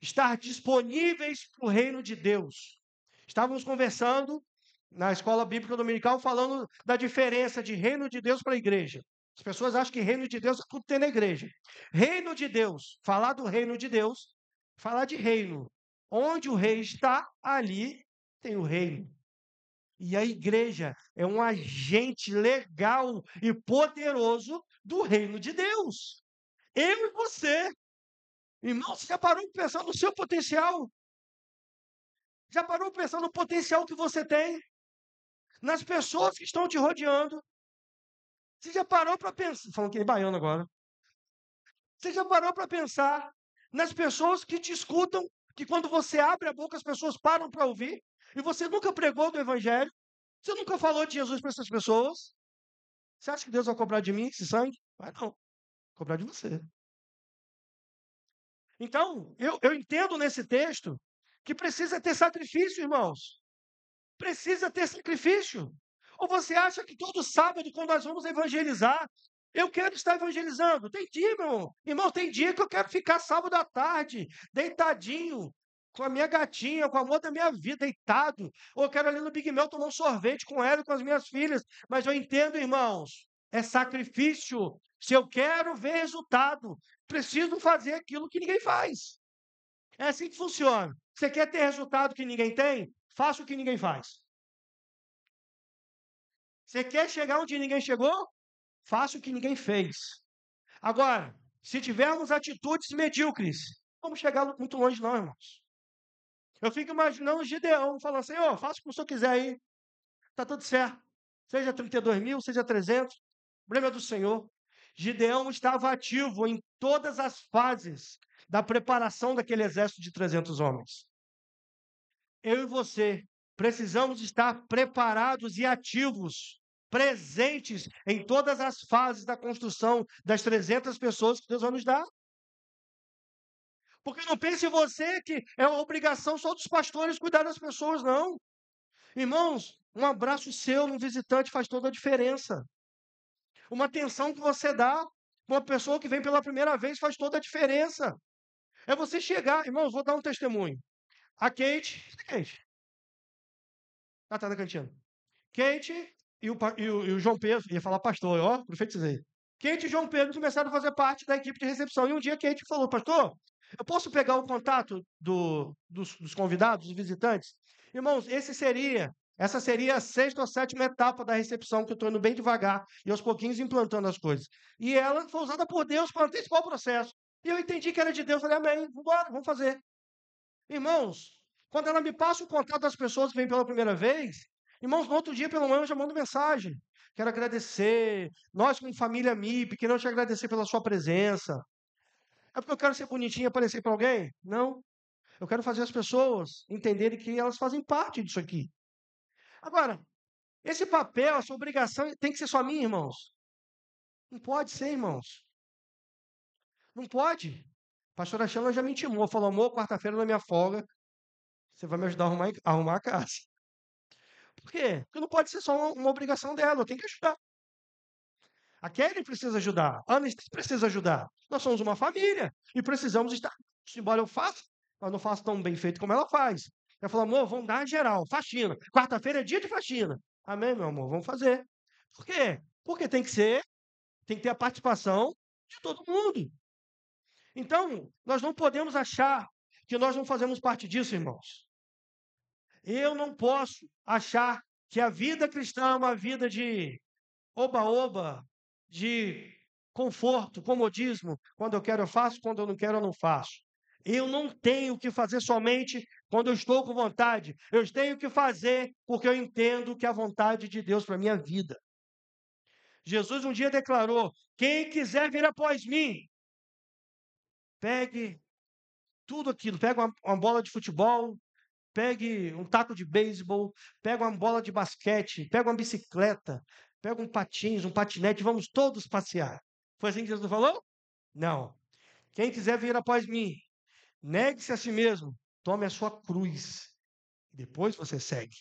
estar disponíveis para o reino de Deus. Estávamos conversando na escola bíblica dominical falando da diferença de reino de Deus para a igreja. As pessoas acham que reino de Deus é tudo que tem na igreja. Reino de Deus, falar do reino de Deus, falar de reino. Onde o rei está, ali tem o reino. E a igreja é um agente legal e poderoso do reino de Deus. Eu e você. Irmão, você já parou de pensar no seu potencial? Já parou de pensar no potencial que você tem? Nas pessoas que estão te rodeando? Você já parou para pensar? Falando que é baiano agora. Você já parou para pensar nas pessoas que te escutam, que quando você abre a boca as pessoas param para ouvir? E você nunca pregou do evangelho? Você nunca falou de Jesus para essas pessoas? Você acha que Deus vai cobrar de mim esse sangue? Vai não. Vai cobrar de você. Então, eu entendo nesse texto que precisa ter sacrifício, irmãos. Precisa ter sacrifício. Ou você acha que todo sábado, quando nós vamos evangelizar, eu quero estar evangelizando? Tem dia, meu irmão. Irmão, tem dia que eu quero ficar sábado à tarde, deitadinho, com a minha gatinha, com o amor da minha vida, deitado. Ou eu quero ali no Big Mel tomar um sorvete com ela e com as minhas filhas. Mas eu entendo, irmãos, é sacrifício. Se eu quero ver resultado, preciso fazer aquilo que ninguém faz. É assim que funciona. Você quer ter resultado que ninguém tem? Faça o que ninguém faz. Você quer chegar onde ninguém chegou? Faça o que ninguém fez. Agora, se tivermos atitudes medíocres, vamos chegar muito longe, não, irmãos. Eu fico imaginando o Gideão falando assim: ô, faça o que o senhor quiser aí, está tudo certo. Seja 32 mil, seja 300, o problema é do Senhor. Gideão estava ativo em todas as fases da preparação daquele exército de 300 homens. Eu e você precisamos estar preparados e ativos, presentes em todas as fases da construção das 300 pessoas que Deus vai nos dar. Porque não pense você que é uma obrigação só dos pastores cuidar das pessoas, não. Irmãos, um abraço seu num visitante faz toda a diferença. Uma atenção que você dá para uma pessoa que vem pela primeira vez faz toda a diferença. É você chegar, irmãos, vou dar um testemunho. A Kate, tá na cantina. Kate e o João Pedro, ia falar pastor, ó, profetizei. Kate e João Pedro começaram a fazer parte da equipe de recepção. E um dia Kate falou: pastor, eu posso pegar o contato dos convidados, dos visitantes? Irmãos, essa seria a sexta ou sétima etapa da recepção, que eu estou indo bem devagar e aos pouquinhos implantando as coisas. E ela foi usada por Deus para antecipar o processo. E eu entendi que era de Deus, falei: amém, vamos embora, vamos fazer. Irmãos, quando ela me passa o contato das pessoas que vêm pela primeira vez, irmãos, no outro dia pela manhã eu já mando mensagem. Quero agradecer, nós como família MIP, queremos te agradecer pela sua presença. É porque eu quero ser bonitinho e aparecer para alguém? Não. Eu quero fazer as pessoas entenderem que elas fazem parte disso aqui. Agora, esse papel, essa obrigação tem que ser só minha, irmãos? Não pode ser, irmãos. Não pode. A pastora Xana já me intimou, falou: amor, quarta-feira na minha folga, você vai me ajudar a arrumar a casa. Por quê? Porque não pode ser só uma obrigação dela, eu tenho que ajudar. A Kelly precisa ajudar, a Ana precisa ajudar. Nós somos uma família e precisamos estar. Embora eu faça, mas não faço tão bem feito como ela faz. Ela falou: amor, vamos dar geral, faxina. Quarta-feira é dia de faxina. Amém, meu amor, vamos fazer. Por quê? Porque tem que ter a participação de todo mundo. Então, nós não podemos achar que nós não fazemos parte disso, irmãos. Eu não posso achar que a vida cristã é uma vida de oba-oba, de conforto, comodismo. Quando eu quero eu faço, quando eu não quero eu não faço. Eu não tenho que fazer somente quando eu estou com vontade. Eu tenho que fazer porque eu entendo que é a vontade de Deus para a minha vida. Jesus um dia declarou: quem quiser vir após mim, pegue tudo aquilo, pega uma bola de futebol, pegue um taco de beisebol, pega uma bola de basquete, pega uma bicicleta, pega um patins, um patinete, vamos todos passear. Foi assim que Jesus falou? Não. Quem quiser vir após mim, negue-se a si mesmo, tome a sua cruz, e depois você segue.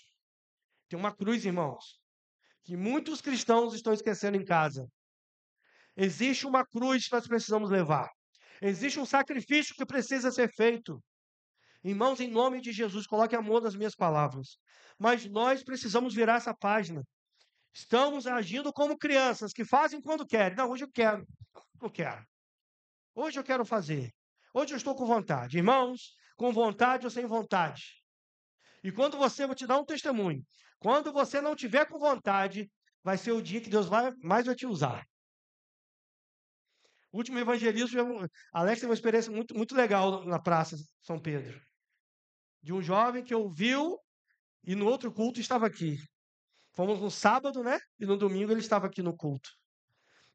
Tem uma cruz, irmãos, que muitos cristãos estão esquecendo em casa. Existe uma cruz que nós precisamos levar. Existe um sacrifício que precisa ser feito. Irmãos, em nome de Jesus, coloque amor nas minhas palavras. Mas nós precisamos virar essa página. Estamos agindo como crianças que fazem quando querem. Não, hoje eu quero. Não quero. Hoje eu quero fazer. Hoje eu estou com vontade. Irmãos, com vontade ou sem vontade. E quando você, vou te dar um testemunho. Quando você não tiver com vontade, vai ser o dia que Deus mais vai te usar. O último evangelismo, Alex teve uma experiência muito, muito legal na Praça São Pedro. De um jovem que ouviu e no outro culto estava aqui. Fomos no sábado, né? E no domingo ele estava aqui no culto.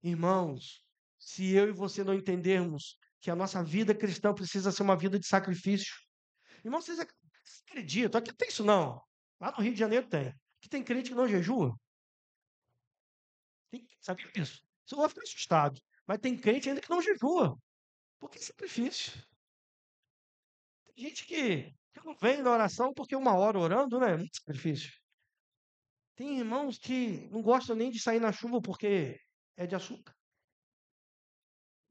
Irmãos, se eu e você não entendermos que a nossa vida cristã precisa ser uma vida de sacrifício. Irmãos, vocês acreditam? Aqui não tem isso não. Lá no Rio de Janeiro tem. Aqui tem crente que não jejua. Sabe disso? Você vai ficar assustado. Mas tem crente ainda que não jejua. Por que sacrifício? Tem gente que não vem na oração porque uma hora orando, né? É muito sacrifício. Tem irmãos que não gostam nem de sair na chuva porque é de açúcar.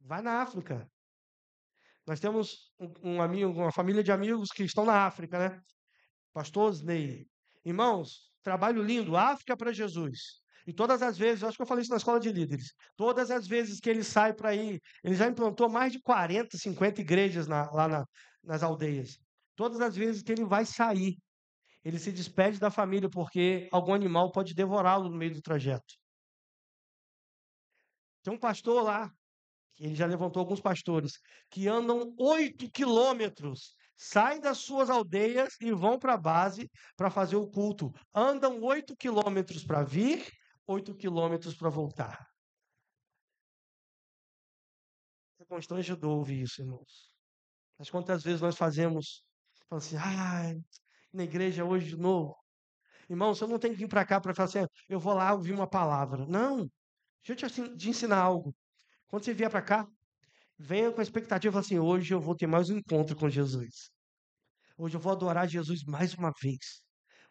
Vai na África. Nós temos um amigo, uma família de amigos que estão na África, né? Pastor Osnei. Irmãos, trabalho lindo, África para Jesus. E todas as vezes, eu acho que eu falei isso na escola de líderes, todas as vezes que ele sai para ir, ele já implantou mais de 40, 50 igrejas nas aldeias. Todas as vezes que ele vai sair, ele se despede da família porque algum animal pode devorá-lo no meio do trajeto. Tem um pastor lá, que ele já levantou alguns pastores, que andam 8 quilômetros, saem das suas aldeias e vão para a base para fazer o culto. Andam 8 quilômetros para vir, 8 quilômetros para voltar. É constrangedor ouvir isso, irmãos. Mas quantas vezes nós fazemos, falamos assim, na igreja hoje de novo. Irmão, você não tem que vir para cá para falar assim, eu vou lá ouvir uma palavra. Não, deixa eu te ensinar algo. Quando você vier para cá, venha com a expectativa assim, hoje eu vou ter mais um encontro com Jesus. Hoje eu vou adorar Jesus mais uma vez.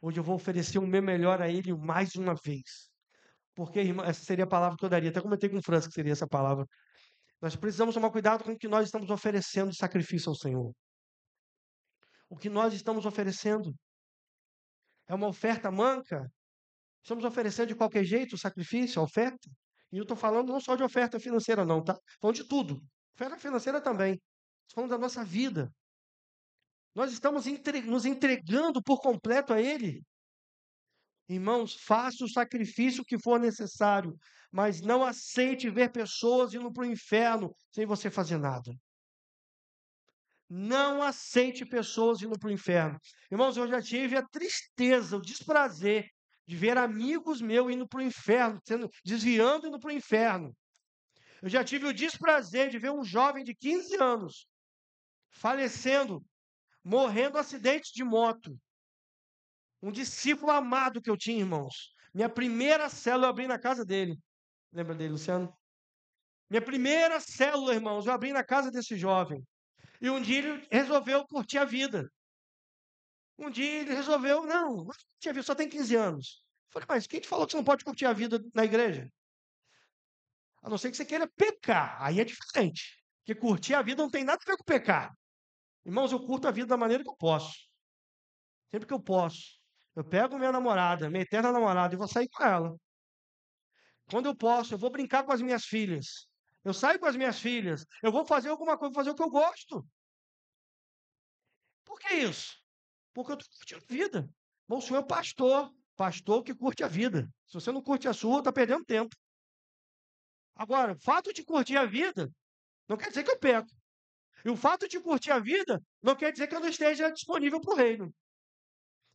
Hoje eu vou oferecer o meu melhor a Ele mais uma vez. Porque, irmão, essa seria a palavra que eu daria. Até comentei com o França que seria essa palavra. Nós precisamos tomar cuidado com o que nós estamos oferecendo de sacrifício ao Senhor. O que nós estamos oferecendo é uma oferta manca? Estamos oferecendo de qualquer jeito o sacrifício, a oferta? E eu estou falando não só de oferta financeira, não, tá? Falando de tudo. Oferta financeira também. Estou falando da nossa vida. Nós estamos nos entregando por completo a Ele. Irmãos, faça o sacrifício que for necessário, mas não aceite ver pessoas indo para o inferno sem você fazer nada. Não aceite pessoas indo para o inferno. Irmãos, eu já tive a tristeza, o desprazer de ver amigos meus indo para o inferno, desviando indo para o inferno. Eu já tive o desprazer de ver um jovem de 15 anos falecendo, morrendo em acidente de moto. Um discípulo amado que eu tinha, irmãos. Minha primeira célula eu abri na casa dele. Lembra dele, Luciano? Minha primeira célula, irmãos, eu abri na casa desse jovem. E um dia ele resolveu curtir a vida. Um dia ele resolveu, não, curtir a vida, só tem 15 anos. Eu falei, mas quem te falou que você não pode curtir a vida na igreja? A não ser que você queira pecar. Aí é diferente. Porque curtir a vida não tem nada a ver com pecar. Irmãos, eu curto a vida da maneira que eu posso. Sempre que eu posso. Eu pego minha namorada, minha eterna namorada, e vou sair com ela. Quando eu posso, eu vou brincar com as minhas filhas. Eu saio com as minhas filhas. Eu vou fazer alguma coisa, vou fazer o que eu gosto. Por que isso? Porque eu estou curtindo a vida. Bom, o senhor é pastor. Pastor que curte a vida. Se você não curte a sua, está perdendo tempo. Agora, o fato de curtir a vida não quer dizer que eu peco. E o fato de curtir a vida não quer dizer que eu não esteja disponível para o reino.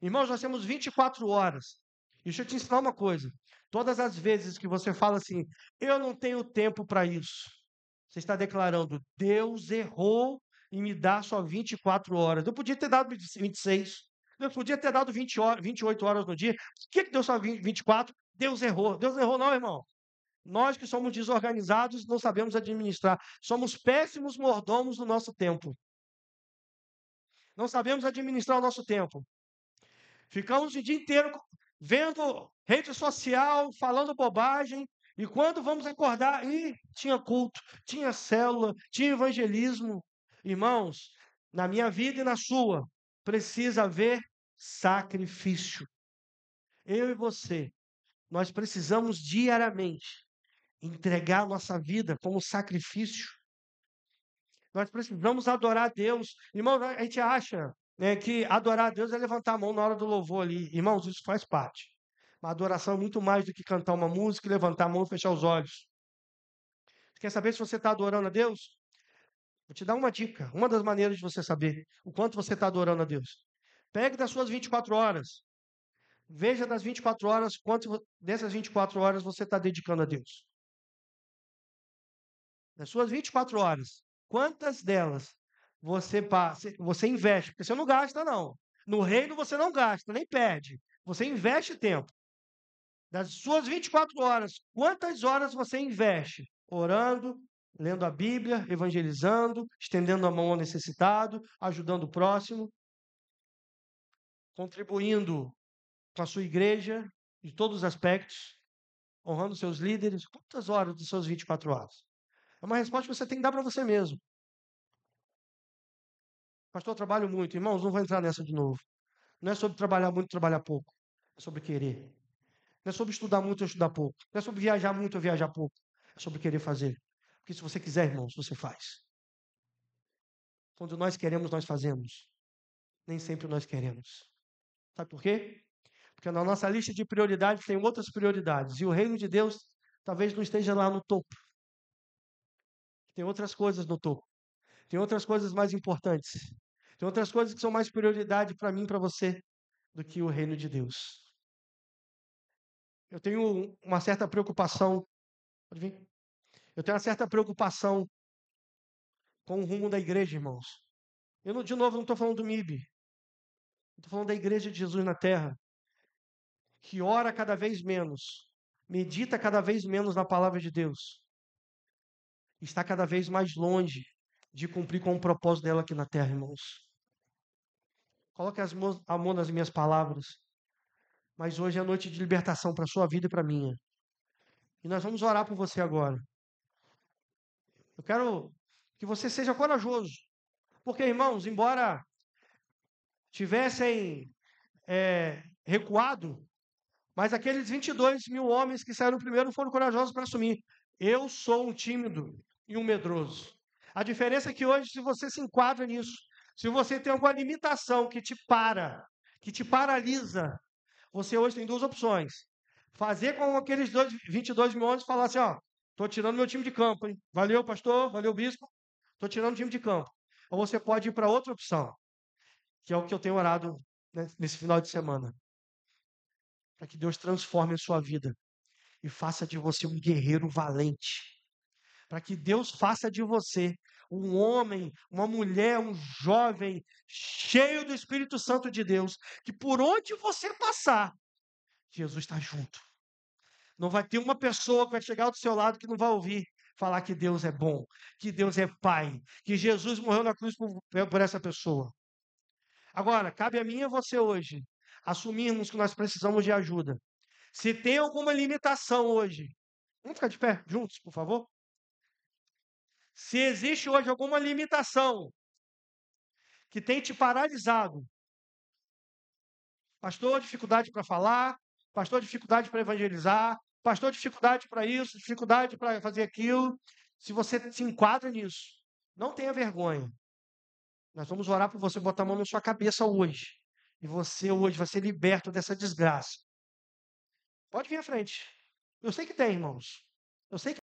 Irmãos, nós temos 24 horas. Deixa eu te ensinar uma coisa. Todas as vezes que você fala assim, eu não tenho tempo para isso, você está declarando, Deus errou em me dar só 24 horas. Eu podia ter dado 26. Eu podia ter dado 20 horas, 28 horas no dia. Por que deu só 24? Deus errou. Deus não errou, não, irmão. Nós que somos desorganizados não sabemos administrar. Somos péssimos mordomos do nosso tempo. Não sabemos administrar o nosso tempo. Ficamos o dia inteiro vendo rede social, falando bobagem, e quando vamos acordar, tinha culto, tinha célula, tinha evangelismo. Irmãos, na minha vida e na sua, precisa haver sacrifício. Eu e você, nós precisamos diariamente entregar nossa vida como sacrifício. Nós precisamos adorar a Deus. Irmão, a gente acha, né, que adorar a Deus é levantar a mão na hora do louvor ali. Irmãos, isso faz parte. Uma adoração é muito mais do que cantar uma música, levantar a mão e fechar os olhos. Quer saber se você está adorando a Deus? Vou te dar uma dica, uma das maneiras de você saber o quanto você está adorando a Deus. Pegue das suas 24 horas. Veja das 24 horas, quanto dessas 24 horas você está dedicando a Deus. Das suas 24 horas, quantas delas você investe? Porque você não gasta, não. No reino você não gasta, nem perde. Você investe tempo. Das suas 24 horas, quantas horas você investe? Orando, lendo a Bíblia, evangelizando, estendendo a mão ao necessitado, ajudando o próximo, contribuindo com a sua igreja, de todos os aspectos, honrando seus líderes. Quantas horas das suas 24 horas? É uma resposta que você tem que dar para você mesmo. Pastor, eu trabalho muito. Irmãos, não vou entrar nessa de novo. Não é sobre trabalhar muito, trabalhar pouco. É sobre querer. Não é sobre estudar muito ou estudar pouco. Não é sobre viajar muito ou viajar pouco. É sobre querer fazer. Porque se você quiser, irmãos, você faz. Quando nós queremos, nós fazemos. Nem sempre nós queremos. Sabe por quê? Porque na nossa lista de prioridades tem outras prioridades. E o reino de Deus talvez não esteja lá no topo. Tem outras coisas no topo. Tem outras coisas mais importantes. Tem outras coisas que são mais prioridade para mim e para você do que o reino de Deus. Eu tenho uma certa preocupação. Pode vir? Eu tenho uma certa preocupação com o rumo da igreja, irmãos. De novo, não estou falando do MIB. Estou falando da igreja de Jesus na terra, que ora cada vez menos, medita cada vez menos na palavra de Deus, está cada vez mais longe de cumprir com o propósito dela aqui na terra, irmãos. Coloque a mão nas minhas palavras. Mas hoje é noite de libertação para a sua vida e para a minha. E nós vamos orar por você agora. Eu quero que você seja corajoso. Porque, irmãos, embora tivessem recuado, mas aqueles 22 mil homens que saíram primeiro foram corajosos para assumir. Eu sou um tímido e um medroso. A diferença é que hoje, se você se enquadra nisso, se você tem alguma limitação que te paralisa, você hoje tem duas opções. Fazer com aqueles 22 mil homens e falar assim, ó, estou tirando meu time de campo, hein? Valeu, pastor, valeu, bispo, estou tirando o time de campo. Ou você pode ir para outra opção, que é o que eu tenho orado, né, nesse final de semana. Para que Deus transforme a sua vida e faça de você um guerreiro valente. Para que Deus faça de você um homem, uma mulher, um jovem cheio do Espírito Santo de Deus, que por onde você passar, Jesus está junto. Não vai ter uma pessoa que vai chegar do seu lado que não vai ouvir falar que Deus é bom, que Deus é Pai, que Jesus morreu na cruz por essa pessoa. Agora, cabe a mim e a você hoje assumirmos que nós precisamos de ajuda. Se tem alguma limitação hoje, vamos ficar de pé juntos, por favor? Se existe hoje alguma limitação que tem te paralisado, pastor, dificuldade para falar, pastor, dificuldade para evangelizar, pastor, dificuldade para isso, dificuldade para fazer aquilo. Se você se enquadra nisso, não tenha vergonha. Nós vamos orar por você, botar a mão na sua cabeça hoje. E você hoje vai ser liberto dessa desgraça. Pode vir à frente. Eu sei que tem, irmãos. Eu sei que